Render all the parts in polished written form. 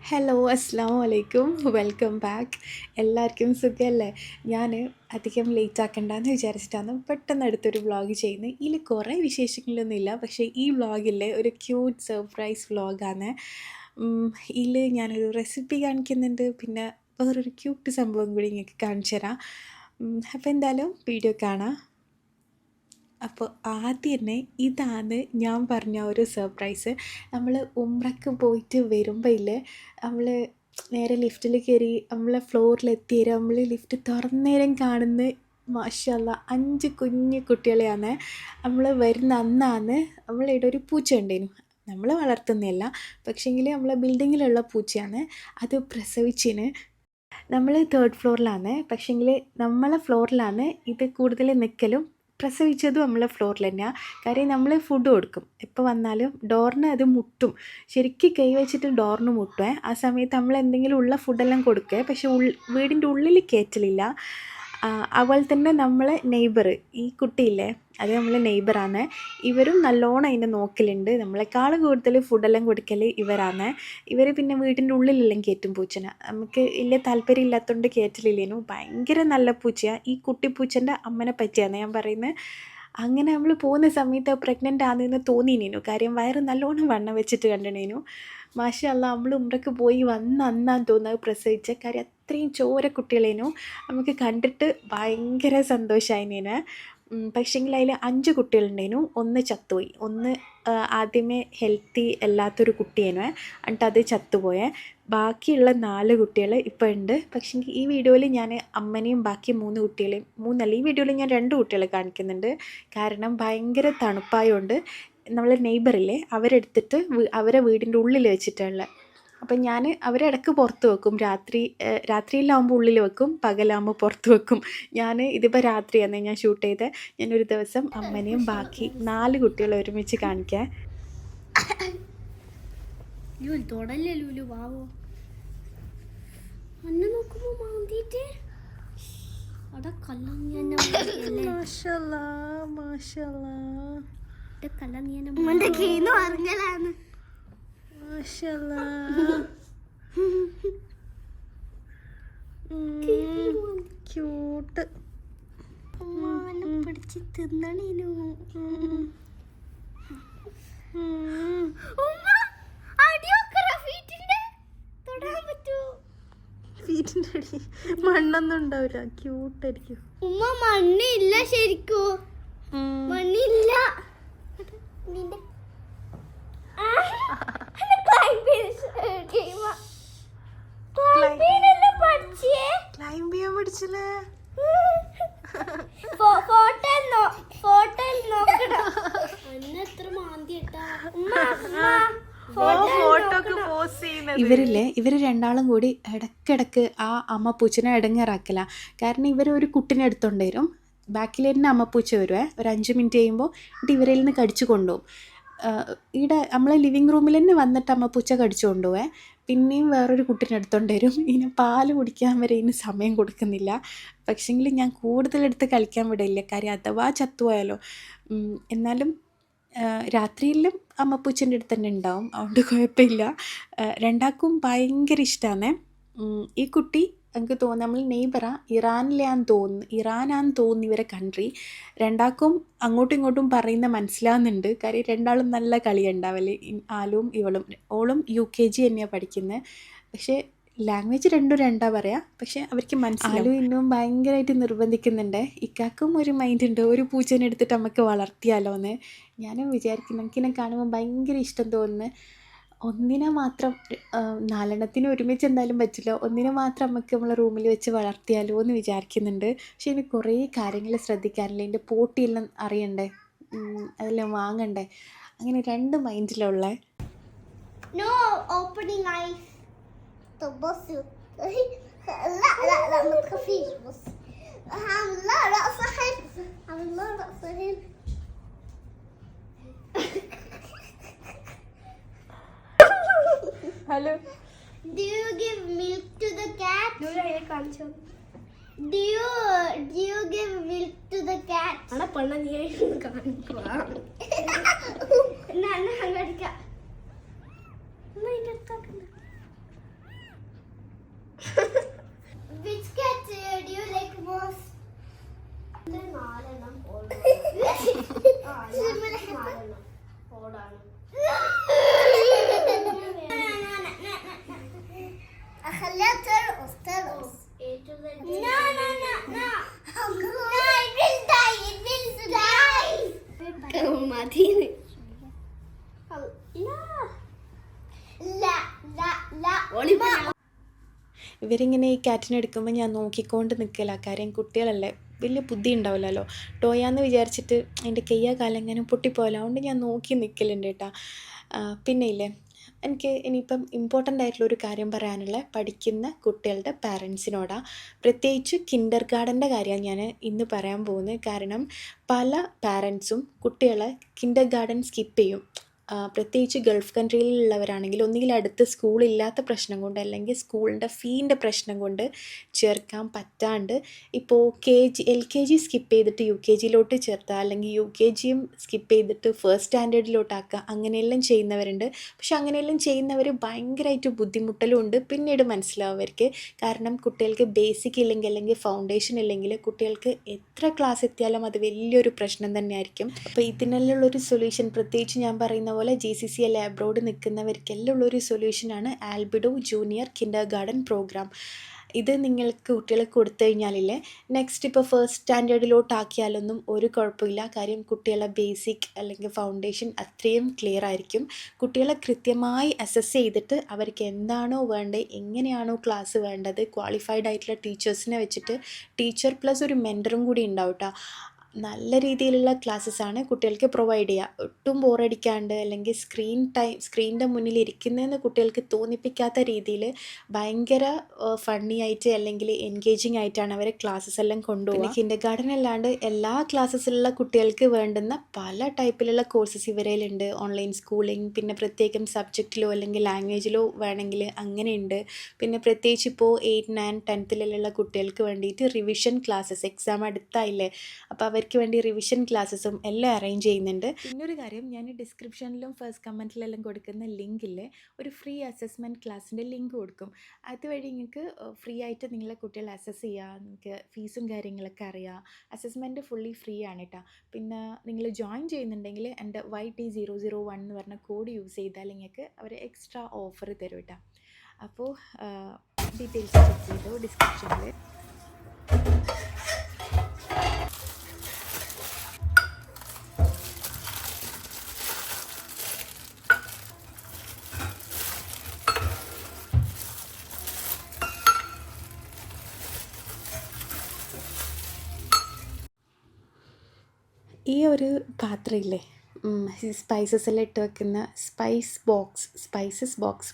Hello അസ്സാം വലൈക്കും welcome back. എല്ലാവർക്കും സുഖമല്ലേ? ഞാൻ അധികം ലേറ്റ് ആക്കണ്ടെന്ന് വിചാരിച്ചിട്ടാണ് പെട്ടെന്ന് അടുത്തൊരു വ്ളോഗ് ചെയ്യുന്നത്. ഇതിൽ കുറേ വിശേഷങ്ങളൊന്നുമില്ല, പക്ഷേ ഈ വ്ളോഗിൽ ഒരു ക്യൂട്ട് സർപ്രൈസ് വ്ളോഗാണ്. ഇതിൽ ഞാനൊരു റെസിപ്പി കാണിക്കുന്നുണ്ട്, പിന്നെ വേറൊരു ക്യൂട്ട് സംഭവം കൂടി നിങ്ങൾക്ക് കാണിച്ചു തരാം. അപ്പോൾ എന്തായാലും വീഡിയോ കാണാം. അപ്പോൾ ആദ്യം തന്നെ ഇതാണ് ഞാൻ പറഞ്ഞ ഒരു സർപ്രൈസ്. നമ്മൾ ഉംറയ്ക്ക് പോയിട്ട് വരുമ്പോൾ ഇല്ലേ, നമ്മൾ നേരെ ലിഫ്റ്റിൽ കയറി നമ്മളെ ഫ്ലോറിലെത്തിയേരം നമ്മൾ ലിഫ്റ്റ് തുറന്നേരം കാണുന്ന മാഷാ അല്ലാ 5 കുഞ്ഞു കുട്ടികളെയാണ്. നമ്മൾ വരുന്ന അന്നാണ് നമ്മളിവിടെ ഒരു പൂച്ച ഉണ്ടേനു. നമ്മൾ വളർത്തുന്നതല്ല, പക്ഷേങ്കിൽ നമ്മളെ ബിൽഡിങ്ങിലുള്ള പൂച്ചയാണ്. അത് പ്രസവിച്ചിന്. നമ്മൾ 3rd ഫ്ലോറിലാണ്, പക്ഷേങ്കിൽ നമ്മളെ ഫ്ലോറിലാണ് ഇത് കൂടുതൽ നിൽക്കലും. പ്രസവിച്ചതും നമ്മളെ ഫ്ലോറിൽ തന്നെയാണ്. കാര്യം നമ്മൾ ഫുഡ് കൊടുക്കും, എപ്പോൾ വന്നാലും ഡോറിന് അത് മുട്ടും. ശരിക്കും കൈ വെച്ചിട്ട് ഡോറിന് മുട്ടുവേ. ആ സമയത്ത് നമ്മൾ എന്തെങ്കിലും ഉള്ള ഫുഡെല്ലാം കൊടുക്കുക, പക്ഷെ വീടിൻ്റെ ഉള്ളിൽ കയറ്റലില്ല. അതുപോലെ തന്നെ നമ്മളെ നെയ്ബർ, ഈ കുട്ടിയില്ലേ, അത് നമ്മളെ നെയ്ബറാണ്. ഇവരും നല്ലോണം അതിനെ നോക്കലുണ്ട്. നമ്മളെക്കാൾ കൂടുതൽ ഫുഡെല്ലാം കൊടുക്കൽ ഇവരാണ്. ഇവർ പിന്നെ വീടിൻ്റെ ഉള്ളിലെല്ലാം കയറ്റും പൂച്ചനെ. നമുക്ക് വലിയ താല്പര്യം ഇല്ലാത്തതുകൊണ്ട് കയറ്റലില്ലേനു. ഭയങ്കര നല്ല പൂച്ചയാണ്. ഈ കുട്ടിപ്പൂച്ചൻ്റെ അമ്മനെ പറ്റിയാണ് ഞാൻ പറയുന്നത്. അങ്ങനെ നമ്മൾ പോകുന്ന സമയത്ത് പ്രഗ്നൻ്റ് ആണെന്ന് തോന്നിനേനു. കാര്യം വയറ് നല്ലോണം വണ്ണം വെച്ചിട്ട് കണ്ടിനേനു. മാഷാ അല്ലാ, നമ്മൾ ഉംറയ്ക്ക് പോയി വന്ന് അന്നാന്ന് തോന്നുന്നത് പ്രസവിച്ച. കാര്യം അത്രയും ചോര കുട്ടികളേനു. നമുക്ക് കണ്ടിട്ട് ഭയങ്കര സന്തോഷമായിനേന്. പക്ഷേങ്കിൽ അതിൽ 5 കുട്ടികളുണ്ടേനു. 1 ചത്തുപോയി. 1 ആദ്യമേ ഹെൽത്തി അല്ലാത്തൊരു കുട്ടിയേനു, എന്നിട്ട് അത് ചത്തുപോയേ. ബാക്കിയുള്ള 4 കുട്ടികൾ ഇപ്പോൾ ഉണ്ട്. പക്ഷേങ്കിൽ ഈ വീഡിയോയിൽ ഞാൻ അമ്മനെയും ബാക്കി 3 കുട്ടികളെയും, 3 അല്ല, ഈ വീഡിയോയിൽ ഞാൻ 2 കുട്ടികളെ കാണിക്കുന്നുണ്ട്. കാരണം ഭയങ്കര തണുപ്പായതുകൊണ്ട് നമ്മൾ നെയ്ബറില്ലേ, അവരെടുത്തിട്ട് അവരെ വീടിൻ്റെ ഉള്ളിൽ വെച്ചിട്ടുള്ള. അപ്പം ഞാൻ അവരെ ഇടയ്ക്ക് പുറത്ത് വെക്കും. രാത്രിയിലാവുമ്പോൾ ഉള്ളിൽ വെക്കും, പകലാകുമ്പോൾ പുറത്ത് വെക്കും. ഇതിപ്പോൾ രാത്രിയാണ് ഞാൻ ഷൂട്ട് ചെയ്തത്. ഞാനൊരു ദിവസം അമ്മനെയും ബാക്കി 4 കുട്ടികളെ ഒരുമിച്ച് കാണിക്കാം. ക്യൂട്ട് പിടിച്ച് തിന്നണേനു. വീട്ടിൻ്റെ അടി മണ്ണൊന്നും ഉണ്ടാവില്ല. ക്യൂട്ടായിരിക്കും. ഉമ്മ മണ്ണില്ല, ശരിക്കും മണ്ണില്ല. ക്ലൈംബ് ചെയ്യാൻ പഠിച്ചില്ലേ? ഇവർ രണ്ടാളും കൂടി ഇടയ്ക്കിടയ്ക്ക് ആ അമ്മപ്പൂച്ചനെ ഇടങ്ങേറാക്കല. കാരണം ഇവർ ഒരു കുട്ടിനെ എടുത്തോണ്ട് വരും. ബാക്കിൽ തന്നെ അമ്മപ്പൂച്ച വരുവേ. ഒരു 5 മിനിറ്റ് കഴിയുമ്പോൾ ഇവരിൽ നിന്ന് കടിച്ചു കൊണ്ടുപോകും. ഇവിടെ നമ്മളെ ലിവിങ് റൂമിൽ തന്നെ വന്നിട്ട് അമ്മപ്പൂച്ച കടിച്ചു കൊണ്ടുപോവേ. പിന്നെയും വേറൊരു കുട്ടീനെ എടുത്തോണ്ട് വരും. ഇതിന് പാല് കുടിക്കാൻ വരെ ഇതിന് സമയം കൊടുക്കുന്നില്ല. പക്ഷേങ്കിൽ ഞാൻ കൂടുതലെടുത്ത് കളിക്കാൻ വിടില്ല, കാര്യം അഥവാ ചത്തുപോയാലോ. എന്നാലും രാത്രിയിലും അമ്മപ്പൂച്ചൻ്റെ അടുത്ത് തന്നെ ഉണ്ടാവും, അതുകൊണ്ട് കുഴപ്പമില്ല. രണ്ടാൾക്കും ഭയങ്കര ഇഷ്ടമാണ്. ഈ കുട്ടി എനിക്ക് തോന്നുന്നു നമ്മൾ നെയ്ബറാണ്, ഇറാനാന്ന് തോന്നുന്നു ഇവരെ കൺട്രി. രണ്ടാൾക്കും അങ്ങോട്ടും ഇങ്ങോട്ടും പറയുന്ന മനസ്സിലാവുന്നുണ്ട്. കാര്യം രണ്ടാളും നല്ല കളിയുണ്ടാവല്ലേ, ആലും ഇവളും. ഓളും UKG തന്നെയാണ് പഠിക്കുന്നത്. പക്ഷേ ലാംഗ്വേജ് രണ്ടാ പറയുക, പക്ഷേ അവർക്ക് മനസ്സിലാവും. ഇന്നും ഭയങ്കരമായിട്ട് നിർബന്ധിക്കുന്നുണ്ട്. ഇക്കാക്കും ഒരു മൈൻഡ് ഉണ്ട്, ഒരു പൂച്ചനെ എടുത്തിട്ട് നമുക്ക് വളർത്തിയാലോ എന്ന്. ഞാനും വിചാരിക്കുന്നു, എനിക്കിനെ കാണുമ്പോൾ ഭയങ്കര ഇഷ്ടം തോന്നുന്നു. ഒന്നിനെ മാത്രം, 4 ഒരുമിച്ച് എന്തായാലും പറ്റില്ല. ഒന്നിനെ മാത്രം നമുക്ക് നമ്മളെ റൂമിൽ വെച്ച് വളർത്തിയാലോ എന്ന് വിചാരിക്കുന്നുണ്ട്. പക്ഷേ എനിക്ക് കുറേ കാര്യങ്ങൾ ശ്രദ്ധിക്കാറില്ല. എൻ്റെ പോട്ടിയെല്ലാം അറിയണ്ടേ, അതെല്ലാം വാങ്ങണ്ടേ. അങ്ങനെ 2 മൈൻഡിലുള്ള. Hello. Do you give milk to the cat? Do you give milk to the cat? Ana panna nee kaanpa. Na hangadica. Na inattakna. Letter. A to Z. No. No, it will die. മതി. ഇവരിങ്ങനെ ഈ ക്യാറ്റിനെ എടുക്കുമ്പോൾ ഞാൻ നോക്കിക്കൊണ്ട് നിൽക്കില്ല. കാര്യം കുട്ടികളല്ലേ, വലിയ ബുദ്ധി ഉണ്ടാവില്ലല്ലോ. ടോയാന്ന് വിചാരിച്ചിട്ട് അതിൻ്റെ കയ്യാ കാലെങ്ങാനും പൊട്ടിപ്പോയല്ലോ. അതുകൊണ്ട് ഞാൻ നോക്കി നിൽക്കലുണ്ട് കേട്ടോ. പിന്നെ ഇല്ലേ, എനിക്ക് ഇനിയിപ്പം ഇമ്പോർട്ടൻ്റ് ആയിട്ടുള്ളൊരു കാര്യം പറയാനുള്ള പഠിക്കുന്ന കുട്ടികളുടെ പാരൻസിനോടാണ്. പ്രത്യേകിച്ച് കിൻഡർ ഗാർഡൻ്റെ കാര്യമാണ് ഞാൻ ഇന്ന് പറയാൻ പോകുന്നത്. കാരണം പല പാരൻസും കുട്ടികളെ കിൻഡർ ഗാർഡൻ സ്കിപ്പ് ചെയ്യും. പ്രത്യേകിച്ച് ഗൾഫ് കൺട്രിയിലുള്ളവരാണെങ്കിൽ ഒന്നുകിൽ അടുത്ത് സ്കൂളില്ലാത്ത പ്രശ്നം കൊണ്ട്, അല്ലെങ്കിൽ സ്കൂളിൻ്റെ ഫീൻ്റെ പ്രശ്നം കൊണ്ട് ചേർക്കാൻ പറ്റാണ്ട് ഇപ്പോൾ LKG സ്കിപ്പ് ചെയ്തിട്ട് UKGയിലോട്ട് ചേർത്തുക, അല്ലെങ്കിൽ UKGയും സ്കിപ്പ് ചെയ്തിട്ട് ഫസ്റ്റ് സ്റ്റാൻഡേർഡിലോട്ടാക്കുക, അങ്ങനെയെല്ലാം ചെയ്യുന്നവരുണ്ട്. പക്ഷെ അങ്ങനെയെല്ലാം ചെയ്യുന്നവർ ഭയങ്കരമായിട്ട് ബുദ്ധിമുട്ടലും ഉണ്ട് പിന്നീട് മനസ്സിലാവും അവർക്ക്. കാരണം കുട്ടികൾക്ക് ബേസിക് ഇല്ലെങ്കിൽ, അല്ലെങ്കിൽ ഫൗണ്ടേഷൻ ഇല്ലെങ്കിൽ കുട്ടികൾക്ക് എത്ര ക്ലാസ് എത്തിയാലും അത് വലിയൊരു പ്രശ്നം തന്നെയായിരിക്കും. അപ്പോൾ ഇതിനെല്ലുള്ളൊരു സൊല്യൂഷൻ, പ്രത്യേകിച്ച് ഞാൻ പറയുന്ന പോലെ GCC അല്ലെ അബ്രോഡ് നിൽക്കുന്നവർക്കെല്ലാം ഉള്ളൊരു സൊല്യൂഷനാണ് ആൽബിഡോ ജൂനിയർ കിൻഡർ ഗാർഡൻ പ്രോഗ്രാം. ഇത് നിങ്ങൾക്ക് കുട്ടികളെ കൊടുത്തു കഴിഞ്ഞാലില്ലേ, നെക്സ്റ്റ് ഇപ്പോൾ ഫസ്റ്റ് സ്റ്റാൻഡേർഡിലോട്ടാക്കിയാലൊന്നും ഒരു കുഴപ്പമില്ല. കാര്യം കുട്ടികളെ ബേസിക് അല്ലെങ്കിൽ ഫൗണ്ടേഷൻ അത്രയും ക്ലിയർ ആയിരിക്കും. കുട്ടികളെ കൃത്യമായി അസസ് ചെയ്തിട്ട് അവർക്ക് എന്താണോ വേണ്ടത്, എങ്ങനെയാണോ ക്ലാസ് വേണ്ടത്, ക്വാളിഫൈഡ് ആയിട്ടുള്ള ടീച്ചേഴ്സിനെ വെച്ചിട്ട്, ടീച്ചർ പ്ലസ് ഒരു മെൻറ്ററും കൂടി ഉണ്ടാവും കേട്ടോ. നല്ല രീതിയിലുള്ള ക്ലാസ്സസാണ് കുട്ടികൾക്ക് പ്രൊവൈഡ് ചെയ്യുക. ഒട്ടും ബോറടിക്കാണ്ട്, അല്ലെങ്കിൽ സ്ക്രീനിൻ്റെ മുന്നിൽ ഇരിക്കുന്നതെന്ന് കുട്ടികൾക്ക് തോന്നിപ്പിക്കാത്ത രീതിയിൽ ഭയങ്കര ഫണ്ണി ആയിട്ട് അല്ലെങ്കിൽ എൻഗേജിങ് ആയിട്ടാണ് അവരെ ക്ലാസ്സസ് എല്ലാം കൊണ്ടുപോകുക. കിൻഡർ ഗാർഡൻ അല്ലാണ്ട് എല്ലാ ക്ലാസ്സസിലുള്ള കുട്ടികൾക്ക് വേണ്ടുന്ന പല ടൈപ്പിലുള്ള കോഴ്സസ് ഇവരേലുണ്ട്. ഓൺലൈൻ സ്കൂളിംഗ്, പിന്നെ പ്രത്യേകം സബ്ജക്റ്റിലോ അല്ലെങ്കിൽ ലാംഗ്വേജിലോ വേണമെങ്കിൽ അങ്ങനെയുണ്ട്. പിന്നെ പ്രത്യേകിച്ച് ഇപ്പോൾ 8, 9, 10th കുട്ടികൾക്ക് വേണ്ടിയിട്ട് റിവിഷൻ ക്ലാസ്സസ്, എക്സാം അടുത്തായില്ലേ, അപ്പോൾ അവർക്ക് വേണ്ടി റിവിഷൻ ക്ലാസ്സസും എല്ലാം അറേഞ്ച് ചെയ്യുന്നുണ്ട്. പിന്നൊരു കാര്യം, ഞാൻ ഡിസ്ക്രിപ്ഷനിലും ഫസ്റ്റ് കമൻറ്റിലെല്ലാം കൊടുക്കുന്ന ലിങ്കില്ലേ, ഒരു ഫ്രീ അസസ്മെൻറ്റ് ക്ലാസ്സിൻ്റെ ലിങ്ക് കൊടുക്കും. അതുവഴി നിങ്ങൾക്ക് ഫ്രീ ആയിട്ട് നിങ്ങളെ കുട്ടികളെ അസസ് ചെയ്യുക, നിങ്ങൾക്ക് ഫീസും കാര്യങ്ങളൊക്കെ അറിയാം. അസസ്മെൻറ്റ് ഫുള്ളി ഫ്രീ ആണ് കേട്ടോ. പിന്നെ നിങ്ങൾ ജോയിൻ ചെയ്യുന്നുണ്ടെങ്കിൽ എൻ്റെ YT001 എന്ന് പറഞ്ഞ കോഡ് യൂസ് ചെയ്താൽ നിങ്ങൾക്ക് അവർ എക്സ്ട്രാ ഓഫർ തരും കേട്ടോ. അപ്പോൾ ഡീറ്റെയിൽസ് ചെക്ക് ചെയ്തു ഡിസ്ക്രിപ്ഷനിൽ. ഈ ഒരു പാത്രമില്ലേ, സ്പൈസസ് എല്ലാം ഇട്ട് വെക്കുന്ന സ്പൈസസ് ബോക്സ്,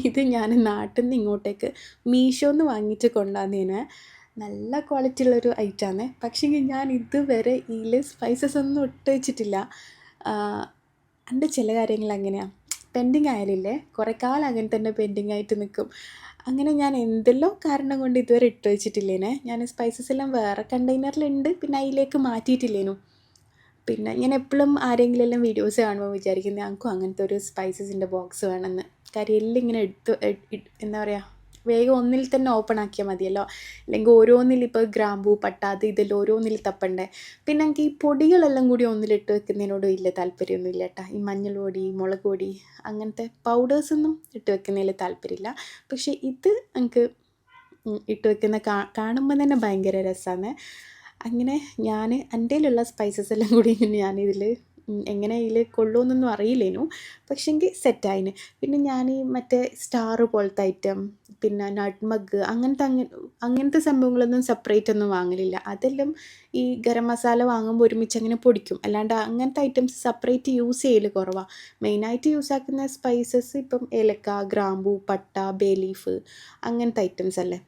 ഇത് ഞാൻ നാട്ടിൽ നിന്ന് ഇങ്ങോട്ടേക്ക് മീഷോന്ന് വാങ്ങിയിട്ട് കൊണ്ടുവന്നതിന്. നല്ല ക്വാളിറ്റി ഉള്ളൊരു ഐറ്റമാണ്. പക്ഷേ ഞാൻ ഇതുവരെ ഇതിൽ സ്പൈസസ് ഒന്നും ഇട്ട് വെച്ചിട്ടില്ല. എൻ്റെ ചില കാര്യങ്ങൾ അങ്ങനെയാണ്, പെൻഡിങ് ആയാലില്ലേ കുറേ കാലം അങ്ങനെ തന്നെ പെൻഡിങ് ആയിട്ട് നിൽക്കും. അങ്ങനെ ഞാൻ എന്തെല്ലോ കാരണം കൊണ്ട് ഇതുവരെ ഇട്ട് വെച്ചിട്ടില്ലേനെ. ഞാൻ സ്പൈസസ് എല്ലാം വേറെ കണ്ടെയ്നറിലുണ്ട്, പിന്നെ അതിലേക്ക് മാറ്റിയിട്ടില്ലേനു. പിന്നെ ഞാൻ എപ്പോഴും ആരെങ്കിലും എല്ലാം വീഡിയോസ് കാണുമ്പോൾ വിചാരിക്കുന്നത് ഞങ്ങൾക്കും അങ്ങനത്തെ ഒരു സ്പൈസസിൻ്റെ ബോക്സ് വേണമെന്ന്. കാര്യം എല്ലാം ഇങ്ങനെ എന്താ പറയുക, വേഗം ഒന്നിൽ തന്നെ ഓപ്പൺ ആക്കിയാൽ മതിയല്ലോ. അല്ലെങ്കിൽ ഓരോന്നിൽ ഇപ്പോൾ ഗ്രാമ്പൂ, പട്ട, അത് ഇതെല്ലാം ഓരോന്നിൽ തപ്പണ്ടേ. പിന്നെ എനിക്ക് ഈ പൊടികളെല്ലാം കൂടി ഒന്നിലിട്ട് വെക്കുന്നതിനോട് വലിയ താല്പര്യമൊന്നും ഇല്ല കേട്ടോ. ഈ മഞ്ഞൾ പൊടി, മുളക് പൊടി, അങ്ങനത്തെ പൗഡേഴ്സൊന്നും ഇട്ട് വെക്കുന്നതിൽ താല്പര്യമില്ല. പക്ഷേ ഇത് എനിക്ക് ഇട്ട് വെക്കുന്ന കാണുമ്പോൾ തന്നെ ഭയങ്കര രസമാണ്. അങ്ങനെ ഞാൻ എൻ്റെ കയ്യിലുള്ള സ്പൈസസ് എല്ലാം കൂടി ഞാനിതിൽ എങ്ങനെ ഇതിൽ കൊള്ളുമെന്നൊന്നും അറിയില്ലേനു. പക്ഷേ എങ്കിൽ സെറ്റായിന്. പിന്നെ ഞാൻ ഈ മറ്റേ സ്റ്റാർ പോലത്തെ ഐറ്റം, പിന്നെ നട്ട്മഗ്, അങ്ങനത്തെ സംഭവങ്ങളൊന്നും സെപ്പറേറ്റ് ഒന്നും വാങ്ങലില്ല. അതെല്ലാം ഈ ഗരം മസാല വാങ്ങുമ്പോൾ ഒരുമിച്ച് അങ്ങനെ പൊടിക്കും. അല്ലാണ്ട് അങ്ങനത്തെ ഐറ്റംസ് സെപ്പറേറ്റ് യൂസ് ചെയ്യൽ കുറവാണ്. മെയിനായിട്ട് യൂസ് ആക്കുന്ന സ്പൈസസ് ഇപ്പം ഏലക്ക, ഗ്രാമ്പൂ, പട്ട, ബേ ലീഫ്, അങ്ങനത്തെ ഐറ്റംസ് അല്ലേ.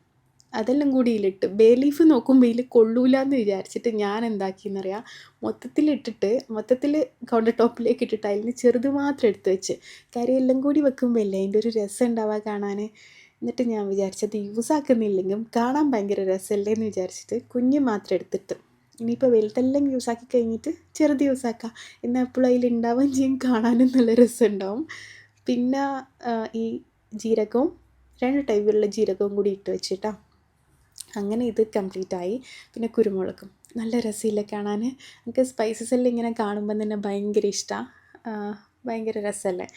അതെല്ലാം കൂടി ഇതിലിട്ട്, ബേ ലീഫ് നോക്കുമ്പോൾ ഇതിൽ കൊള്ളൂല എന്ന് വിചാരിച്ചിട്ട് ഞാൻ എന്താക്കിയെന്നറിയാം, മൊത്തത്തിൽ കൗണ്ടർ ടോപ്പിലേക്ക് ഇട്ടിട്ട് അതിൽ ചെറുത് മാത്രം എടുത്ത് വെച്ച്. കാര്യം എല്ലാം കൂടി വെക്കുമ്പോൾ അല്ലേ അതിൻ്റെ ഒരു രസം ഉണ്ടാവുക കാണാൻ. എന്നിട്ട് ഞാൻ വിചാരിച്ചത് യൂസ് ആക്കുന്നില്ലെങ്കിലും കാണാൻ ഭയങ്കര രസമല്ലേ എന്ന് വിചാരിച്ചിട്ട് കുഞ്ഞ് മാത്രം എടുത്തിട്ട്, ഇനിയിപ്പോൾ വലുതെല്ലാം യൂസ് ആക്കി കഴിഞ്ഞിട്ട് ചെറുത് യൂസ് ആക്കാം. എന്നാൽ എപ്പോഴും അതിലുണ്ടാവുകയും ചെയ്യും, കാണാനും നല്ല രസം ഉണ്ടാവും. പിന്നെ ഈ ജീരകവും 2 ടൈപ്പിലുള്ള ജീരകവും കൂടി ഇട്ട് വെച്ചിട്ടാ. അങ്ങനെ ഇത് കംപ്ലീറ്റ് ആയി. പിന്നെ കുരുമുളകും നല്ല രസമില്ല കാണാൻ. എനിക്ക് സ്പൈസസ് എല്ലാം ഇങ്ങനെ കാണുമ്പം തന്നെ ഭയങ്കര ഇഷ്ടമാണ്, ഭയങ്കര രസമല്ലേ.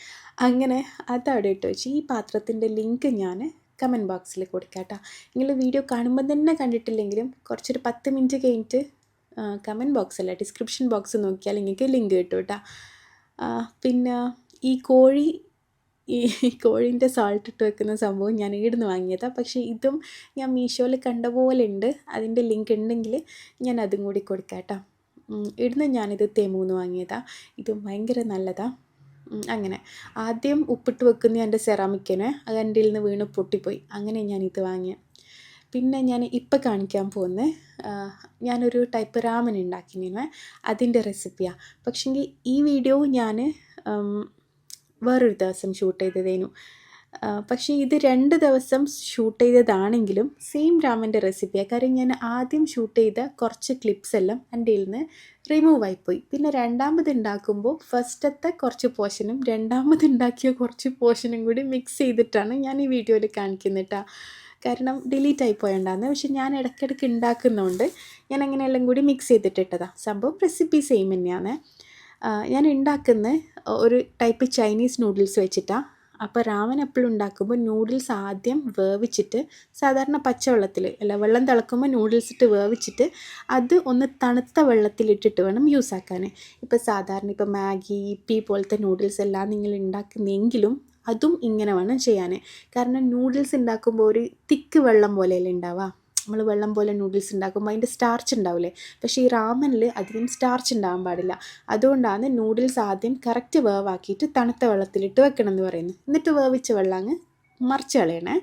അങ്ങനെ അതവിടെ ഇട്ട് വെച്ച്. ഈ പാത്രത്തിൻ്റെ ലിങ്ക് ഞാൻ കമൻറ്റ് ബോക്സിൽ കൊടുക്കുക കേട്ടോ. നിങ്ങൾ വീഡിയോ കാണുമ്പോൾ തന്നെ കണ്ടിട്ടില്ലെങ്കിലും കുറച്ചൊരു 10 മിനിറ്റ് കഴിഞ്ഞിട്ട് കമൻറ്റ് ബോക്സ് അല്ല ഡിസ്ക്രിപ്ഷൻ ബോക്സ് നോക്കിയാൽ നിങ്ങൾക്ക് ലിങ്ക് കിട്ടും കേട്ടോ. പിന്നെ ഈ കോഴീൻ്റെ സാൾട്ട് ഇട്ട് വെക്കുന്ന സംഭവം ഞാൻ ഈടുന്ന് വാങ്ങിയതാണ്. പക്ഷേ ഇതും ഞാൻ മീഷോയിൽ കണ്ട പോലെ ഉണ്ട്. അതിൻ്റെ ലിങ്ക് ഉണ്ടെങ്കിൽ ഞാൻ അതും കൂടി കൊടുക്കാം കേട്ടോ. ഇവിടുന്ന് ഞാനിത് തെമൂന്ന് വാങ്ങിയതാണ്. ഇതും ഭയങ്കര നല്ലതാണ്. അങ്ങനെ ആദ്യം ഉപ്പിട്ട് വെക്കുന്ന എൻ്റെ സെറാമിക്കിനെ അത് എൻ്റെ നിന്ന് വീണ് പൊട്ടിപ്പോയി. അങ്ങനെ ഞാനിത് വാങ്ങിയത്. പിന്നെ ഞാൻ ഇപ്പം കാണിക്കാൻ പോകുന്നത് ഞാനൊരു ടൈപ്പ് രാമൻ ഉണ്ടാക്കിയിരുന്നു. അതിൻ്റെ റെസിപ്പിയാണ്. പക്ഷേങ്കിൽ ഈ വീഡിയോ ഞാൻ വേറൊരു ദിവസം ഷൂട്ട് ചെയ്തതേനു. പക്ഷേ ഇത് 2 ദിവസം ഷൂട്ട് ചെയ്തതാണെങ്കിലും സെയിം രാമൻ്റെ റെസിപ്പിയാണ്. കാര്യം ഞാൻ ആദ്യം ഷൂട്ട് ചെയ്ത കുറച്ച് ക്ലിപ്സ് എല്ലാം എൻ്റെ നിന്ന് റിമൂവ് ആയിപ്പോയി. പിന്നെ രണ്ടാമത് ഉണ്ടാക്കുമ്പോൾ ഫസ്റ്റത്തെ കുറച്ച് പോർഷനും രണ്ടാമത് ഉണ്ടാക്കിയ കുറച്ച് പോർഷനും കൂടി മിക്സ് ചെയ്തിട്ടാണ് ഞാൻ ഈ വീഡിയോയിൽ കാണിക്കുന്നത് കേട്ടോ. കാരണം ഡിലീറ്റ് ആയി പോയണ്ടാന്ന്. പക്ഷെ ഞാൻ ഇടയ്ക്കിടയ്ക്ക് ഉണ്ടാക്കുന്നതുകൊണ്ട് ഞാൻ അങ്ങനെ എല്ലാം കൂടി മിക്സ് ചെയ്തിട്ടിട്ടതാണ്. സംഭവം റെസിപ്പി സെയിം തന്നെയാണ്. ഞാൻ ഉണ്ടാക്കുന്ന ഒരു ടൈപ്പ് ചൈനീസ് നൂഡിൽസ് വെച്ചിട്ടാണ്. അപ്പോൾ രാമൻ എപ്പോഴും ഉണ്ടാക്കുമ്പോൾ നൂഡിൽസ് ആദ്യം വേവിച്ചിട്ട് സാധാരണ പച്ചവെള്ളത്തിൽ അല്ല വെള്ളം തിളക്കുമ്പോൾ നൂഡിൽസ് ഇട്ട് വേവിച്ചിട്ട് അത് ഒന്ന് തണുത്ത വെള്ളത്തിലിട്ടിട്ട് വേണം യൂസ് ആക്കാൻ. ഇപ്പോൾ സാധാരണ ഇപ്പോൾ മാഗി ഇപ്പി പോലത്തെ നൂഡിൽസ് എല്ലാം നിങ്ങൾ ഉണ്ടാക്കുന്നെങ്കിലും അതും ഇങ്ങനെ വേണം ചെയ്യാൻ. കാരണം നൂഡിൽസ് ഉണ്ടാക്കുമ്പോൾ ഒരു തിക്ക് വെള്ളം പോലെയല്ലേ ഉണ്ടാവുക. നമ്മൾ വെള്ളം പോലെ നൂഡിൽസ് ഉണ്ടാക്കുമ്പോൾ അതിൻ്റെ സ്റ്റാർച്ച് ഉണ്ടാവില്ലേ. പക്ഷേ ഈ റാമനിൽ അധികം സ്റ്റാർച്ച് ഉണ്ടാകാൻ പാടില്ല. അതുകൊണ്ടാണ് നൂഡിൽസ് ആദ്യം കറക്റ്റ് വേവാക്കിയിട്ട് തണുത്ത വെള്ളത്തിലിട്ട് വെക്കണം എന്ന് പറയുന്നത്. എന്നിട്ട് വേവിച്ച വെള്ളം അങ്ങ് മറിച്ച് കളയണേ.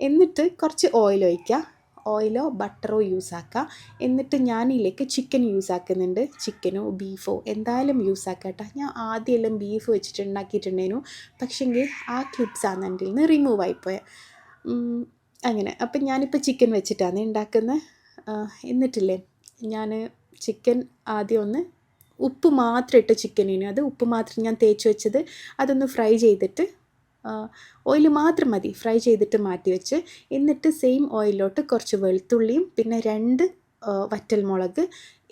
എന്നിട്ട് കുറച്ച് ഓയിൽ ഒഴിക്കുക. ഓയിലോ ബട്ടറോ യൂസ് ആക്കുക. എന്നിട്ട് ഞാനിതിലേക്ക് ചിക്കൻ യൂസ് ആക്കുന്നുണ്ട്. ചിക്കനോ ബീഫോ എന്തായാലും യൂസ് ആക്കുക കേട്ടോ. ഞാൻ ആദ്യമെല്ലാം ബീഫ് വെച്ചിട്ട് ഉണ്ടാക്കിയിട്ടുണ്ടേനു. പക്ഷേങ്കിൽ ആ ക്ലിപ്സാണ് എൻ്റെ നിന്ന് റിമൂവ് ആയിപ്പോയത്. അങ്ങനെ അപ്പം ഞാനിപ്പോൾ ചിക്കൻ വെച്ചിട്ടാണ് ഉണ്ടാക്കുന്നത്. എന്നിട്ടില്ലേ ഞാൻ ചിക്കൻ ആദ്യം ഒന്ന് ഉപ്പ് മാത്രം ഇട്ട് ചിക്കനിന് അത് ഉപ്പ് മാത്രം ഞാൻ തേച്ച് വെച്ചത് അതൊന്ന് ഫ്രൈ ചെയ്തിട്ട് ഓയിൽ മാത്രം മതി ഫ്രൈ ചെയ്തിട്ട് മാറ്റി വെച്ച്. എന്നിട്ട് സെയിം ഓയിലോട്ട് കുറച്ച് വെളുത്തുള്ളിയും പിന്നെ 2 വറ്റൽമുളക്,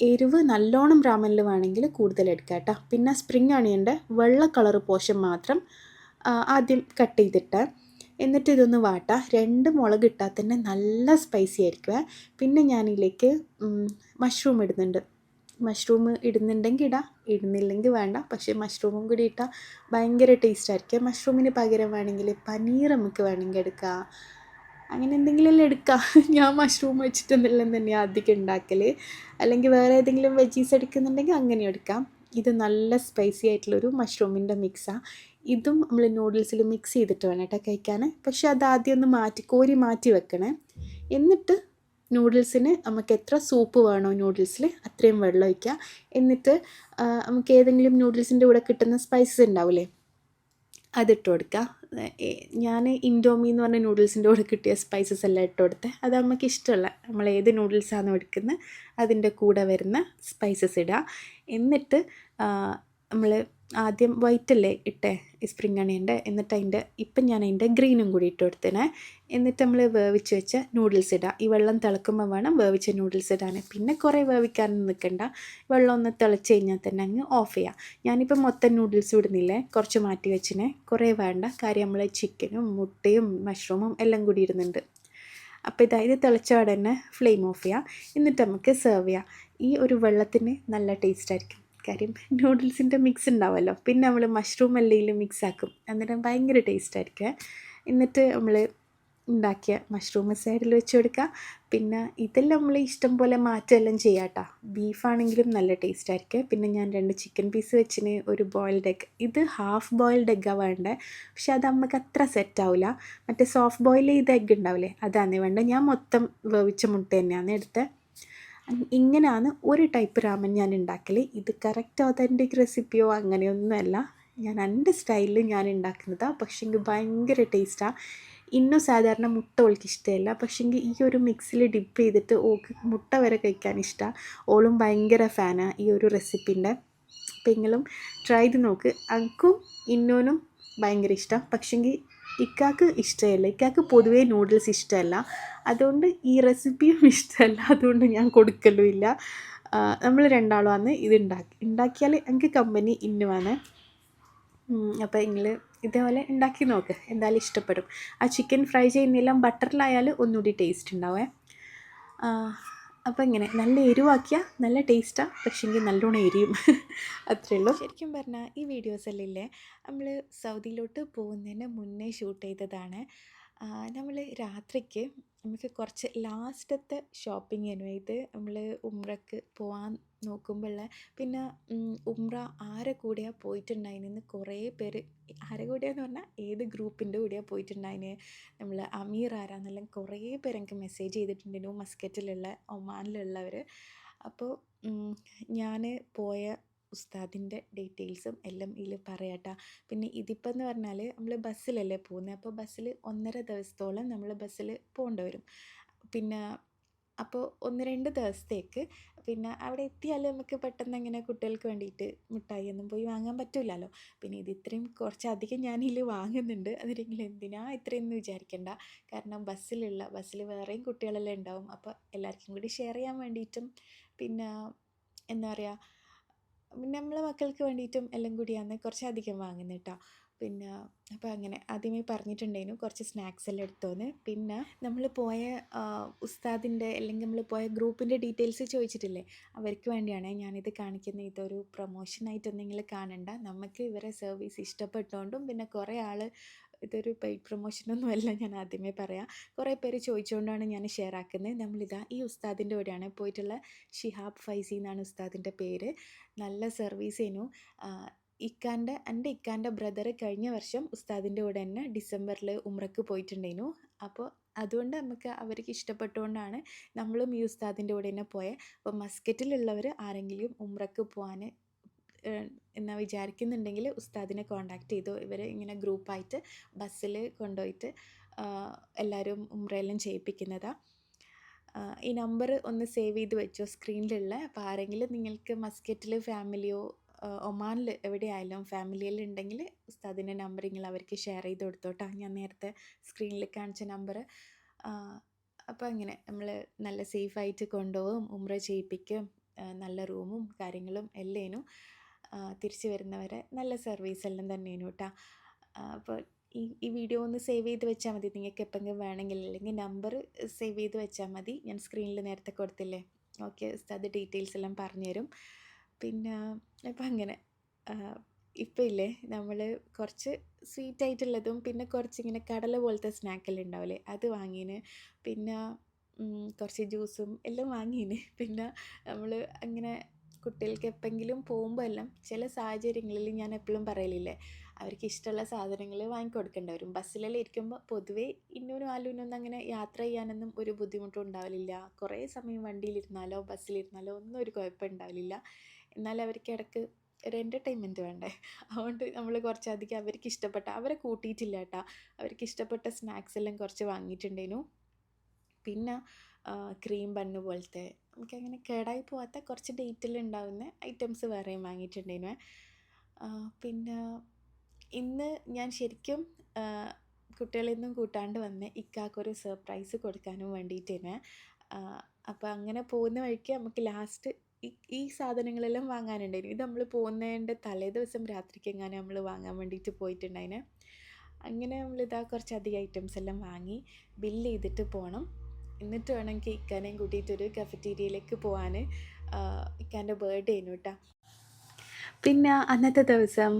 എരിവ് നല്ലോണം രാമനിൽ വേണമെങ്കിൽ കൂടുതൽ എടുക്കാം കേട്ടോ. പിന്നെ സ്പ്രിംഗ് അണിയൻ്റെ വെള്ള കളർ പോർഷൻ മാത്രം ആദ്യം കട്ട് ചെയ്തിട്ട് എന്നിട്ട് ഇതൊന്ന് വാട്ടാം. 2 മുളക് ഇട്ടാൽ തന്നെ നല്ല സ്പൈസി ആയിരിക്കും. പിന്നെ ഞാനിതിലേക്ക് മഷ്റൂം ഇടുന്നുണ്ട്. മഷ്റൂം ഇടുന്നുണ്ടെങ്കിൽ ഇടാം, ഇടുന്നില്ലെങ്കിൽ വേണ്ട. പക്ഷേ മഷ്റൂമും കൂടി ഇട്ടാൽ ഭയങ്കര ടേസ്റ്റ് ആയിരിക്കും. മഷ്റൂമിന് പകരം വേണമെങ്കിൽ പനീർ നമുക്ക് വേണമെങ്കിൽ എടുക്കാം. അങ്ങനെ എന്തെങ്കിലും എടുക്കാം. ഞാൻ മഷ്റൂം വെച്ചിട്ടെന്തെല്ലാം തന്നെയാണ് അധികം ഉണ്ടാക്കൽ. അല്ലെങ്കിൽ വേറെ ഏതെങ്കിലും വെജീസ് എടുക്കുന്നുണ്ടെങ്കിൽ അങ്ങനെ എടുക്കാം. ഇത് നല്ല സ്പൈസി ആയിട്ടുള്ളൊരു മഷ്റൂമിൻ്റെ മിക്സാണ്. ഇതും നമ്മൾ നൂഡിൽസിൽ മിക്സ് ചെയ്തിട്ട് വേണം കേട്ടോ കഴിക്കാൻ. പക്ഷേ അത് ആദ്യം ഒന്ന് കോരി മാറ്റി വെക്കണേ. എന്നിട്ട് നൂഡിൽസിന് നമുക്ക് എത്ര സൂപ്പ് വേണോ നൂഡിൽസിൽ അത്രയും വെള്ളം ഒഴിക്കുക. എന്നിട്ട് നമുക്ക് ഏതെങ്കിലും നൂഡിൽസിൻ്റെ കൂടെ കിട്ടുന്ന സ്പൈസസ് ഉണ്ടാവില്ലേ അതിട്ട് കൊടുക്കുക. ഞാൻ ഇൻഡോമി എന്ന് പറഞ്ഞ നൂഡിൽസിൻ്റെ കൂടെ കിട്ടിയ സ്പൈസസ് എല്ലാം ഇട്ട് കൊടുത്തത്. അത് നമുക്ക് ഇഷ്ടമുള്ള നമ്മൾ ഏത് നൂഡിൽസാണ് എടുക്കുന്നത് അതിൻ്റെ കൂടെ വരുന്ന സ്പൈസസ് ഇടുക. എന്നിട്ട് നമ്മൾ ആദ്യം വൈറ്റല്ലേ ഇട്ടേ സ്പ്രിംഗ് അണിയൻ്റെ. എന്നിട്ട് ഇപ്പം ഞാൻ അതിൻ്റെ ഗ്രീനും കൂടി ഇട്ട് കൊടുത്തേനെ. എന്നിട്ട് നമ്മൾ വേവിച്ച് വെച്ച നൂഡിൽസ് ഇടുക. ഈ വെള്ളം തിളക്കുമ്പോൾ വേണം വേവിച്ച നൂഡിൽസ് ഇടാൻ. പിന്നെ കുറേ വേവിക്കാനൊന്നും നിൽക്കണ്ട. വെള്ളം ഒന്ന് തിളച്ച് കഴിഞ്ഞാൽ തന്നെ അങ്ങ് ഓഫ് ചെയ്യാം. ഞാനിപ്പോൾ മൊത്തം നൂഡിൽസ് ഇടുന്നില്ലേ, കുറച്ച് മാറ്റി വെച്ചിനെ. കുറേ വേണ്ട. കാര്യം നമ്മൾ ചിക്കനും മുട്ടയും മഷ്റൂമും എല്ലാം കൂടി ഇടുന്നുണ്ട്. അപ്പോൾ ഇത് തിളച്ചപാടെ തന്നെ ഫ്ലെയിം ഓഫ് ചെയ്യുക. എന്നിട്ട് നമുക്ക് സെർവ് ചെയ്യാം. ഈ ഒരു വെള്ളത്തിന് നല്ല ടേസ്റ്റ് ആയിരിക്കും. കാര്യം നൂഡിൽസിൻ്റെ മിക്സ് ഉണ്ടാവുമല്ലോ. പിന്നെ നമ്മൾ മഷ്റൂം എല്ലാം മിക്സ് ആക്കും. അന്നേരം ഭയങ്കര ടേസ്റ്റ് ആയിരിക്കും. എന്നിട്ട് നമ്മൾ ഉണ്ടാക്കിയ മഷ്റൂം സൈഡിൽ വെച്ച് കൊടുക്കുക. പിന്നെ ഇതെല്ലാം നമ്മൾ ഇഷ്ടം പോലെ മാറ്റമെല്ലാം ചെയ്യാം കേട്ടോ. ബീഫാണെങ്കിലും നല്ല ടേസ്റ്റ് ആയിരിക്കും. പിന്നെ ഞാൻ 2 ചിക്കൻ പീസ് വെച്ചിന്, ഒരു ബോയിൽഡ് എഗ്. ഇത് ഹാഫ് ബോയിൽഡ് എഗ്ഗാണ് വേണ്ടത്. പക്ഷെ അത് നമുക്ക് അത്ര സെറ്റ് ആവില്ല. മറ്റേ സോഫ്റ്റ് ബോയിൽ ചെയ്ത എഗ്ഗ് ഉണ്ടാവില്ലേ അതാണ് വേണ്ടത്. ഞാൻ മൊത്തം വേവിച്ച മുട്ട തന്നെയാണ് എടുത്തത്. ഇങ്ങനെയാണ് ഒരു ടൈപ്പ് രാമൻ ഞാൻ ഉണ്ടാക്കൽ. ഇത് കറക്റ്റ് ഒതൻറ്റിക് റെസിപ്പിയോ അങ്ങനെയൊന്നുമല്ല. ഞാൻ എൻ്റെ സ്റ്റൈലിൽ ഞാൻ ഉണ്ടാക്കുന്നതാണ്. പക്ഷേങ്കിൽ ഭയങ്കര ടേസ്റ്റാണ്. ഇന്നും സാധാരണ മുട്ട ഓൾക്ക് ഇഷ്ടമല്ല. പക്ഷേങ്കിൽ ഈ ഒരു മിക്സിൽ ഡിപ്പ് ചെയ്തിട്ട് ഓൾക്ക് മുട്ട വരെ കഴിക്കാൻ ഇഷ്ടമാണ്. ഓളും ഭയങ്കര ഫാനാണ് ഈ ഒരു റെസിപ്പിൻ്റെ. അപ്പോൾ നിങ്ങളും ട്രൈ ചെയ്ത് നോക്ക്. അനക്കും ഇന്നോനും ഭയങ്കര ഇഷ്ടം. പക്ഷേങ്കിൽ ഇക്കാക്ക് ഇഷ്ടമല്ല. ഇക്കാക്ക് പൊതുവേ നൂഡിൽസ് ഇഷ്ടമല്ല. അതുകൊണ്ട് ഈ റെസിപ്പിയും ഇഷ്ടമല്ല. അതുകൊണ്ട് ഞാൻ കൊടുക്കലുമില്ല. നമ്മൾ രണ്ടാളുമാണ് ഇത് ഉണ്ടാക്കിയാൽ എനിക്ക് കമ്പനി ഇന്നുമാണ്. അപ്പോൾ നിങ്ങൾ ഇതേപോലെ ഉണ്ടാക്കി നോക്ക്, എന്തായാലും ഇഷ്ടപ്പെടും. ആ ചിക്കൻ ഫ്രൈ ചെയ്യുന്നതെല്ലാം ബട്ടറിലായാൽ ഒന്നുകൂടി ടേസ്റ്റ് ഉണ്ടാവേ. അപ്പോൾ ഇങ്ങനെ നല്ല എരിവാക്കിയാൽ നല്ല ടേസ്റ്റാണ്, പക്ഷേങ്കിൽ നല്ലോണം എരിയും. അത്രയേ ഉള്ളൂ. ശരിക്കും പറഞ്ഞാൽ ഈ വീഡിയോസെല്ലാം ഇല്ലേ നമ്മൾ സൗദിയിലോട്ട് പോകുന്നതിന് മുന്നേ ഷൂട്ട് ചെയ്തതാണ്. നമ്മൾ രാത്രിക്ക് നമുക്ക് കുറച്ച് ലാസ്റ്റത്തെ ഷോപ്പിങ്ങിനു ഇത് നമ്മൾ ഉംറക്ക് പോകാൻ നോക്കുമ്പോഴുള്ള പിന്നെ ഉംറ ആരെ കൂടെയാണ് പോയിട്ടുണ്ടായിനെന്ന് കുറേ പേര്, ആരെ കൂടെയാന്ന് പറഞ്ഞാൽ ഏത് ഗ്രൂപ്പിൻ്റെ കൂടെയാണ് പോയിട്ടുണ്ടായിന്, നമ്മൾ അമീർ ആരാന്നെല്ലാം കുറേ പേര് എനിക്ക് മെസ്സേജ് ചെയ്തിട്ടുണ്ടായിരുന്നു, മസ്കറ്റിലുള്ള ഒമാനിലുള്ളവർ. അപ്പോൾ ഞാൻ പോയ ഉസ്താദിൻ്റെ ഡീറ്റെയിൽസും എല്ലാം ഇതിൽ പറയാട്ടോ. പിന്നെ ഇതിപ്പോൾ എന്ന് പറഞ്ഞാൽ നമ്മൾ ബസ്സിലല്ലേ പോകുന്നത്, അപ്പോൾ ബസ്സിൽ 1.5 ദിവസത്തോളം നമ്മൾ ബസ്സിൽ പോകേണ്ടി വരും. പിന്നെ അപ്പോൾ 1-2 ദിവസത്തേക്ക് പിന്നെ അവിടെ എത്തിയാൽ നമുക്ക് പെട്ടെന്ന് അങ്ങനെ കുട്ടികൾക്ക് വേണ്ടിയിട്ട് മിഠായി ഒന്നും പോയി വാങ്ങാൻ പറ്റില്ലല്ലോ. പിന്നെ ഇത് ഇത്രയും കുറച്ചധികം ഞാനിതിൽ വാങ്ങുന്നുണ്ട്, അതിലെങ്കിൽ എന്തിനാ ഇത്രയെന്ന് വിചാരിക്കേണ്ട. കാരണം ബസ്സിൽ വേറെയും കുട്ടികളെല്ലാം ഉണ്ടാവും, അപ്പോൾ എല്ലാവർക്കും കൂടി ഷെയർ ചെയ്യാൻ വേണ്ടിയിട്ടും പിന്നെ എന്താ പറയുക, പിന്നെ നമ്മളെ മക്കൾക്ക് വേണ്ടിയിട്ടും എല്ലാം കൂടിയാണ് കുറച്ചധികം വാങ്ങുന്നത് കേട്ടോ. പിന്നെ അപ്പോൾ അങ്ങനെ ആദ്യമേ പറഞ്ഞിട്ടുണ്ടായിരുന്നു കുറച്ച് സ്നാക്സ് എല്ലാം എടുത്തോന്ന്. പിന്നെ നമ്മൾ പോയ ഉസ്താദിൻ്റെ അല്ലെങ്കിൽ നമ്മൾ പോയ ഗ്രൂപ്പിൻ്റെ ഡീറ്റെയിൽസ് ചോദിച്ചിട്ടില്ലേ, അവർക്ക് വേണ്ടിയാണ് ഞാനിത് കാണിക്കുന്നത്. ഇതൊരു പ്രൊമോഷനായിട്ടൊന്നും നിങ്ങൾ കാണണ്ട, നമുക്ക് ഇവരെ സർവീസ് ഇഷ്ടപ്പെട്ടുകൊണ്ടും പിന്നെ കുറേ ആൾ, ഇതൊരു പെയ്ഡ് പ്രൊമോഷനൊന്നും അല്ല, ഞാൻ ആദ്യമേ പറയാം, കുറേ പേര് ചോദിച്ചുകൊണ്ടാണ് ഞാൻ ഷെയർ ആക്കുന്നത്. നമ്മളിതാ ഈ ഉസ്താദിൻ്റെ കൂടെയാണ് പോയിട്ടുള്ള. ഷിഹാബ് ഫൈസി എന്നാണ് ഉസ്താദിൻ്റെ പേര്. നല്ല സർവീസ് ചെയ്യുന്നു. എൻ്റെ ഇക്കാൻ്റെ ബ്രദർ കഴിഞ്ഞ വർഷം ഉസ്താദിൻ്റെ കൂടെ തന്നെ ഡിസംബറിൽ ഉംറക്ക് പോയിട്ടുണ്ടായിരുന്നു. അപ്പോൾ അതുകൊണ്ട് നമുക്ക് അവർക്ക് ഇഷ്ടപ്പെട്ടുകൊണ്ടാണ് നമ്മളും ഈ ഉസ്താദിൻ്റെ കൂടെ തന്നെ പോയത്. അപ്പോൾ മസ്കറ്റിലുള്ളവർ ആരെങ്കിലും ഉംറക്ക് പോകാൻ എന്നാ വിചാരിക്കുന്നുണ്ടെങ്കിൽ ഉസ്താദിനെ കോൺടാക്റ്റ് ചെയ്തു. ഇവർ ഇങ്ങനെ ഗ്രൂപ്പായിട്ട് ബസ്സിൽ കൊണ്ടുപോയിട്ട് എല്ലാവരും ഉംറയെല്ലാം ചെയ്യിപ്പിക്കുന്നതാണ്. ഈ നമ്പർ ഒന്ന് സേവ് ചെയ്ത് വെച്ചോ സ്ക്രീനിലുള്ള. അപ്പോൾ ആരെങ്കിലും നിങ്ങൾക്ക് മസ്കറ്റിൽ ഫാമിലിയോ ഒമാനിൽ എവിടെയായാലും ഫാമിലിയിൽ ഉണ്ടെങ്കിൽ ഉസ്താദിൻ്റെ നമ്പർ നിങ്ങൾ അവർക്ക് ഷെയർ ചെയ്ത് കൊടുത്തോട്ടാ, ഞാൻ നേരത്തെ സ്ക്രീനിൽ കാണിച്ച നമ്പർ. അപ്പോൾ അങ്ങനെ നമ്മൾ നല്ല സേഫായിട്ട് കൊണ്ടുപോകും, ഉംറ ചെയ്യിപ്പിക്കും, നല്ല റൂമും കാര്യങ്ങളും എല്ലേനും. തിരിച്ച് വരുന്നവരെ നല്ല സർവീസ് എല്ലാം തന്നെയാണ് കേട്ടോ. അപ്പോൾ ഈ വീഡിയോ ഒന്ന് സേവ് ചെയ്ത് വെച്ചാൽ മതി, നിങ്ങൾക്ക് എപ്പോഴെങ്കിലും വേണമെങ്കിൽ, അല്ലെങ്കിൽ നമ്പർ സേവ് ചെയ്ത് വെച്ചാൽ മതി, ഞാൻ സ്ക്രീനിൽ നേരത്തെ കൊടുത്തില്ലേ. ഓക്കെ, ഉസ്താദ് ഡീറ്റെയിൽസ് എല്ലാം പറഞ്ഞുതരും. പിന്നെ അപ്പം അങ്ങനെ ഇപ്പം ഇല്ലേ നമ്മൾ കുറച്ച് സ്വീറ്റായിട്ടുള്ളതും പിന്നെ കുറച്ചിങ്ങനെ കടല പോലത്തെ സ്നാക്കെല്ലാം ഉണ്ടാവില്ലേ അത് വാങ്ങീന്. പിന്നെ കുറച്ച് ജ്യൂസും എല്ലാം വാങ്ങീന്. പിന്നെ നമ്മൾ അങ്ങനെ കുട്ടികൾക്ക് എപ്പോഴെങ്കിലും പോകുമ്പോൾ എല്ലാം ചില സാഹചര്യങ്ങളിൽ ഞാൻ എപ്പോഴും പറയലില്ലേ, അവർക്ക് ഇഷ്ടമുള്ള സാധനങ്ങൾ വാങ്ങിക്കൊടുക്കേണ്ടി വരും. ബസ്സിലെല്ലാം ഇരിക്കുമ്പോൾ പൊതുവേ ഇന്നൂനും ആലൂനൊന്നും അങ്ങനെ യാത്ര ചെയ്യാനൊന്നും ഒരു ബുദ്ധിമുട്ടും ഉണ്ടാവലില്ല. കുറേ സമയം വണ്ടിയിലിരുന്നാലോ ബസ്സിലിരുന്നാലോ ഒന്നും ഒരു കുഴപ്പം ഉണ്ടാവില്ല. എന്നാൽ അവർക്ക് ഇടയ്ക്ക് ഒരു എൻ്റർടൈൻമെൻറ്റ് വേണ്ടേ, അതുകൊണ്ട് നമ്മൾ കുറച്ചധികം അവർക്ക് ഇഷ്ടപ്പെട്ട, അവരെ കൂട്ടിയിട്ടില്ല കേട്ടോ, അവർക്ക് ഇഷ്ടപ്പെട്ട സ്നാക്സ് എല്ലാം കുറച്ച് വാങ്ങിയിട്ടുണ്ടേനു. പിന്നെ ക്രീം ബണ്ണ് പോലത്തെ നമുക്കങ്ങനെ കേടായി പോകാത്ത കുറച്ച് ഡേറ്റിൽ ഉണ്ടാകുന്ന ഐറ്റംസ് വേറെയും വാങ്ങിയിട്ടുണ്ടേനു. പിന്നെ ഇന്ന് ഞാൻ ശരിക്കും കുട്ടികളെയൊന്നും കൂട്ടാണ്ട് വന്ന് ഇക്കാക്കൊരു സർപ്രൈസ് കൊടുക്കാനും വേണ്ടിയിട്ടേനെ. അപ്പോൾ അങ്ങനെ പോകുന്ന വഴിക്ക് നമുക്ക് ലാസ്റ്റ് ഈ സാധനങ്ങളെല്ലാം വാങ്ങാനുണ്ടായിരുന്നു. ഇത് നമ്മൾ പോകുന്നതിൻ്റെ തലേ ദിവസം രാത്രിക്ക് എങ്ങാനും നമ്മൾ വാങ്ങാൻ വേണ്ടിയിട്ട് പോയിട്ടുണ്ടായിന്. അങ്ങനെ നമ്മളിതാ കുറച്ചധികം ഐറ്റംസ് എല്ലാം വാങ്ങി ബില്ല് ചെയ്തിട്ട് പോകണം. എന്നിട്ട് വേണമെങ്കിൽ ഇക്കാനെയും കൂട്ടിയിട്ടൊരു കഫറ്റീരിയയിലേക്ക് പോകാൻ. ഇക്കാൻ്റെ ബർത്ത്ഡേ ആയിരുന്നു കേട്ടോ. പിന്നെ അന്നത്തെ ദിവസം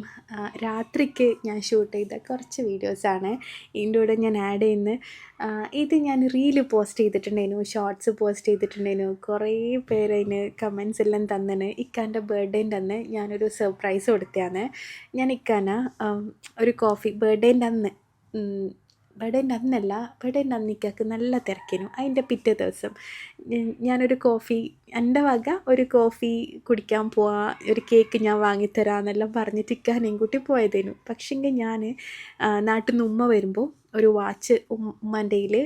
രാത്രിക്ക് ഞാൻ ഷൂട്ട് ചെയ്ത കുറച്ച് വീഡിയോസാണ് ഇതിൻ്റെ കൂടെ ഞാൻ ആഡ് ചെയ്യുന്നത്. ഇത് ഞാൻ റീല് പോസ്റ്റ് ചെയ്തിട്ടുണ്ടായിരുന്നു, ഷോർട്സ് പോസ്റ്റ് ചെയ്തിട്ടുണ്ടായിരുന്നു. കുറേ പേര് അതിന് കമൻസ് എല്ലാം തന്നിന്. ഇക്കാൻ്റെ ബർത്ത്ഡേൻ്റെ അന്ന് ഞാനൊരു സർപ്രൈസ് കൊടുത്തതാണ്. ഞാൻ ഇക്കാന ഒരു കോഫി ബർത്ത്ഡേൻ്റെ അന്ന് ബർത്ത്ഡേൻ്റെ അന്ന് ഇക്കാക്ക് നല്ല തിരക്കിനും. അതിൻ്റെ പിറ്റേ ദിവസം ഞാനൊരു കോഫി, എൻ്റെ വക ഒരു കോഫി കുടിക്കാൻ പോവാ, ഒരു കേക്ക് ഞാൻ വാങ്ങിത്തരാമെന്നെല്ലാം പറഞ്ഞിട്ട് ഇക്കാനെയും കൂട്ടി പോയതേനു. പക്ഷേങ്കിൽ ഞാൻ നാട്ടിൽ നിന്ന് ഉമ്മ വരുമ്പോൾ ഒരു വാച്ച് ഉമ്മാൻ്റെ കയ്യിൽ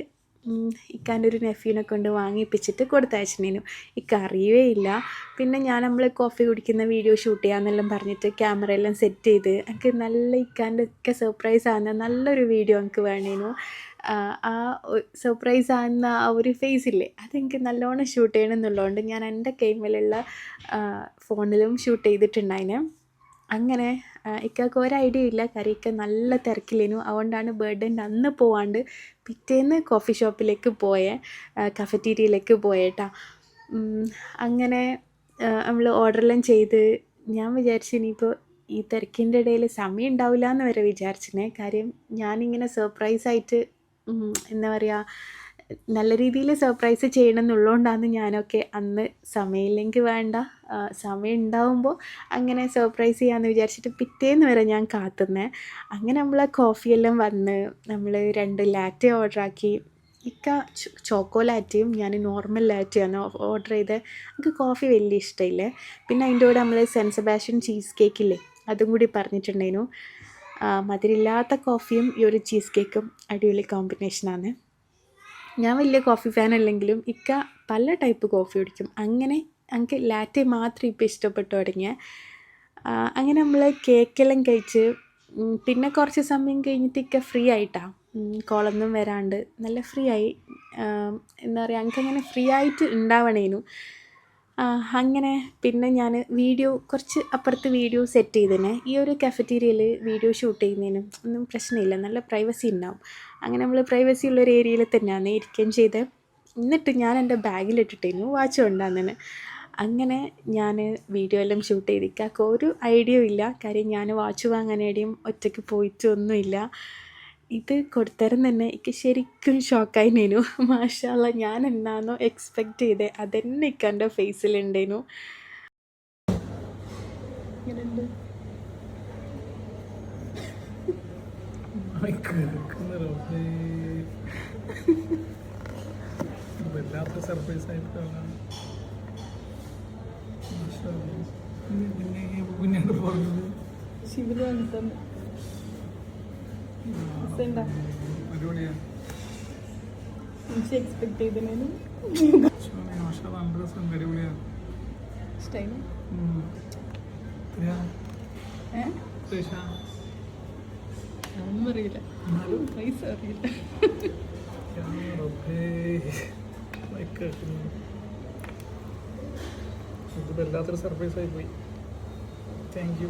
ഇക്കാൻ്റെ ഒരു നെഫ്യൂനെ കൊണ്ട് വാങ്ങിപ്പിച്ചിട്ട് കൊടുത്തയച്ചിട്ടുണ്ടായിരുന്നു. ഇക്ക അറിയേ ഇല്ല. പിന്നെ നമ്മൾ കോഫി കുടിക്കുന്ന വീഡിയോ ഷൂട്ട് ചെയ്യാമെന്നെല്ലാം പറഞ്ഞിട്ട് ക്യാമറയെല്ലാം സെറ്റ് ചെയ്ത് എനിക്ക് നല്ല ഇക്കാൻ്റെ ഒക്കെ സർപ്രൈസ് ആകുന്ന നല്ലൊരു വീഡിയോ എനിക്ക് വേണേനു. ആ സർപ്രൈസ് ആകുന്ന ആ ഒരു ഫേസില്ലേ അതെനിക്ക് നല്ലോണം ഷൂട്ട് ചെയ്യണമെന്നുള്ളതുകൊണ്ട് ഞാൻ എൻ്റെ കൈമേലുള്ള ഫോണിലും ഷൂട്ട് ചെയ്തിട്ടുണ്ടായിന്. അങ്ങനെ ഇക്കാക്ക് ഒരു ഐഡിയ ഇല്ല, കാര്യം ഇക്ക നല്ല തിരക്കിലേനു. അതുകൊണ്ടാണ് ബർത്ത്ഡേൻ്റെ അന്ന് പോവാണ്ട് പിറ്റേന്ന് കോഫി ഷോപ്പിലേക്ക് പോയേ, കഫറ്റീരിയയിലേക്ക് പോയേട്ടാ. അങ്ങനെ നമ്മൾ ഓർഡറെല്ലാം ചെയ്ത് ഞാൻ വിചാരിച്ചു ഇനിയിപ്പോൾ ഈ തിരക്കിൻ്റെ ഇടയിൽ സമയം ഉണ്ടാവില്ല എന്ന് വരെ വിചാരിച്ചിനെ. കാര്യം ഞാനിങ്ങനെ സർപ്രൈസായിട്ട് എന്താ പറയുക, നല്ല രീതിയിൽ സർപ്രൈസ് ചെയ്യണം എന്നുള്ളതുകൊണ്ടാണ് ഞാനൊക്കെ അന്ന് സമയമില്ലെങ്കിൽ വേണ്ട, സമയം ഉണ്ടാവുമ്പോൾ അങ്ങനെ സർപ്രൈസ് ചെയ്യാമെന്ന് വിചാരിച്ചിട്ട് പിറ്റേന്ന് വരെ ഞാൻ കാത്തുന്നേ. അങ്ങനെ നമ്മളെ കോഫിയെല്ലാം വന്ന് നമ്മൾ 2 ലാറ്റെ ഓർഡറാക്കി. ഇക്ക ചോക്കോ ലാറ്റയും ഞാൻ നോർമൽ ലാറ്റയാണ് ഓർഡർ ചെയ്തത്. എനിക്ക് കോഫി വലിയ ഇഷ്ടമില്ലേ. പിന്നെ അതിൻ്റെ കൂടെ നമ്മൾ സെൻറ്റ് സെബാസ്റ്റ്യൻ ചീസ് കേക്കില്ലേ, അതും കൂടി പറഞ്ഞിട്ടുണ്ടായിരുന്നു. മധുരമില്ലാത്ത കോഫിയും ഈ ഒരു ചീസ് കേക്കും അടിപൊളി കോമ്പിനേഷനാണ്. ഞാൻ വലിയ കോഫി ഫാൻ അല്ലെങ്കിലും ഇക്ക പല ടൈപ്പ് കോഫി കുടിക്കും. അങ്ങനെ എനിക്ക് ലാറ്റെ മാത്രം ഇപ്പോൾ ഇഷ്ടപ്പെട്ടു തുടങ്ങിയ. അങ്ങനെ നമ്മൾ കേക്കെല്ലാം കഴിച്ച് പിന്നെ കുറച്ച് സമയം കഴിഞ്ഞിട്ട് ഇക്ക ഫ്രീ ആയിട്ടാണ്, കോളൊന്നും വരാണ്ട് നല്ല ഫ്രീ ആയി. എന്താ പറയുക, എനിക്കങ്ങനെ ഫ്രീ ആയിട്ട് ഉണ്ടാവണേനു. അങ്ങനെ പിന്നെ ഞാൻ കുറച്ച് അപ്പുറത്ത് വീഡിയോ സെറ്റ് ചെയ്തേനെ. ഈ ഒരു കഫറ്റീരിയയിൽ വീഡിയോ ഷൂട്ട് ചെയ്യുന്നതിനും ഒന്നും പ്രശ്നമില്ല, നല്ല പ്രൈവസി ഉണ്ടാവും. അങ്ങനെ നമ്മൾ പ്രൈവസി ഉള്ളൊരു ഏരിയയിൽ തന്നെയാണ് ഇരിക്കുകയും ചെയ്തത്. എന്നിട്ട് ഞാൻ എൻ്റെ ബാഗിലിട്ടിട്ടായിരുന്നു വാച്ച് കൊണ്ടാന്ന്. അങ്ങനെ ഞാൻ വീഡിയോ എല്ലാം ഷൂട്ട് ചെയ്തിക്കാക്ക് ഒരു ഐഡിയ ഇല്ല, കാര്യം ഞാൻ വാച്ച് വാങ്ങാനേടിയും ഒറ്റയ്ക്ക് പോയിട്ടൊന്നുമില്ല. ഇത് കൊടുത്തരം തന്നെ എനിക്ക് ശരിക്കും ഷോക്കായിനേനു. മാഷാ അല്ലാ, ഞാൻ എന്നാന്നോ എക്സ്പെക്റ്റ് ചെയ്തേ അതന്നെ ഇക്കാൻ്റെ ഫേസിലുണ്ടേനു. വല്ലാത്ത സർപ്രൈസ് ആയിട്ടാണ്. പിന്നീട് പറഞ്ഞത് ശിവര് വന്നിട്ടുണ്ട്. അടിപൊളിയാണ്. എക്സ്പെക്ട് ചെയ്തേനു. നല്ല രസമുണ്ട്, അടിപൊളിയാണ്. ഇഷ്ടമായി. ഒന്നും അറിയില്ല, പൈസ അറിയില്ല. ഇത് വല്ലാത്തൊരു സർപ്രൈസ് ആയി പോയി. Thank you.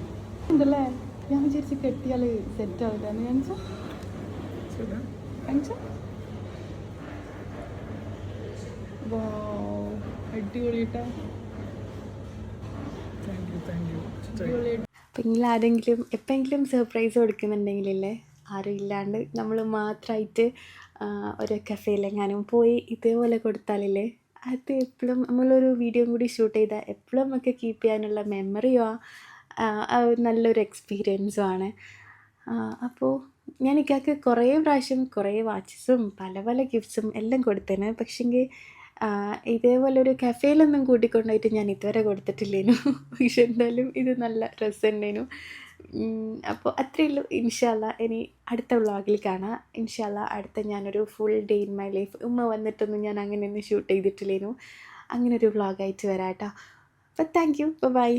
ഉണ്ടല്ലേ, ഞാൻ വിചാരിച്ച് കെട്ടിയാൽ സെറ്റ് ആവില്ല. അടിപൊളിയിട്ടാ. അപ്പം നിങ്ങൾ ആരെങ്കിലും എപ്പോഴെങ്കിലും സർപ്രൈസ് കൊടുക്കുന്നുണ്ടെങ്കിലല്ലേ, ആരും ഇല്ലാണ്ട് നമ്മൾ മാത്രമായിട്ട് ഒരു കഫേയിലെങ്ങാനും പോയി ഇതേപോലെ കൊടുത്താലല്ലേ അത് എപ്പോഴും നമ്മളൊരു വീഡിയോ കൂടി ഷൂട്ട് ചെയ്താൽ എപ്പോഴും നമുക്ക് കീപ്പ് ചെയ്യാനുള്ള മെമ്മറിയോ നല്ലൊരു എക്സ്പീരിയൻസും ആണ്. അപ്പോൾ ഞാൻ ഇക്കാക്ക് കുറേ പ്രാവശ്യം കുറേ വാച്ചസും പല പല ഗിഫ്റ്റ്സും എല്ലാം കൊടുത്തേനെ. പക്ഷെങ്കിൽ ഇതേപോലൊരു കഫേയിലൊന്നും കൂട്ടിക്കൊണ്ടുപോയിട്ട് ഞാൻ ഇതുവരെ കൊടുത്തിട്ടില്ലേനു. പക്ഷെ എന്തായാലും ഇത് നല്ല രസമുണ്ടേനു. അപ്പോൾ അത്രയേ ഉള്ളൂ. ഇൻഷാ അല്ലാ ഇനി അടുത്ത വ്ളോഗിൽ കാണാം. ഇൻഷാ അല്ലാ അടുത്ത ഞാനൊരു full day in my life, ഉമ്മ വന്നിട്ടൊന്നും ഞാൻ അങ്ങനെയൊന്നും ഷൂട്ട് ചെയ്തിട്ടില്ലേനു, അങ്ങനെ ഒരു വ്ളോഗായിട്ട് വരാം കേട്ടോ. അപ്പോൾ താങ്ക് യു, ബൈ.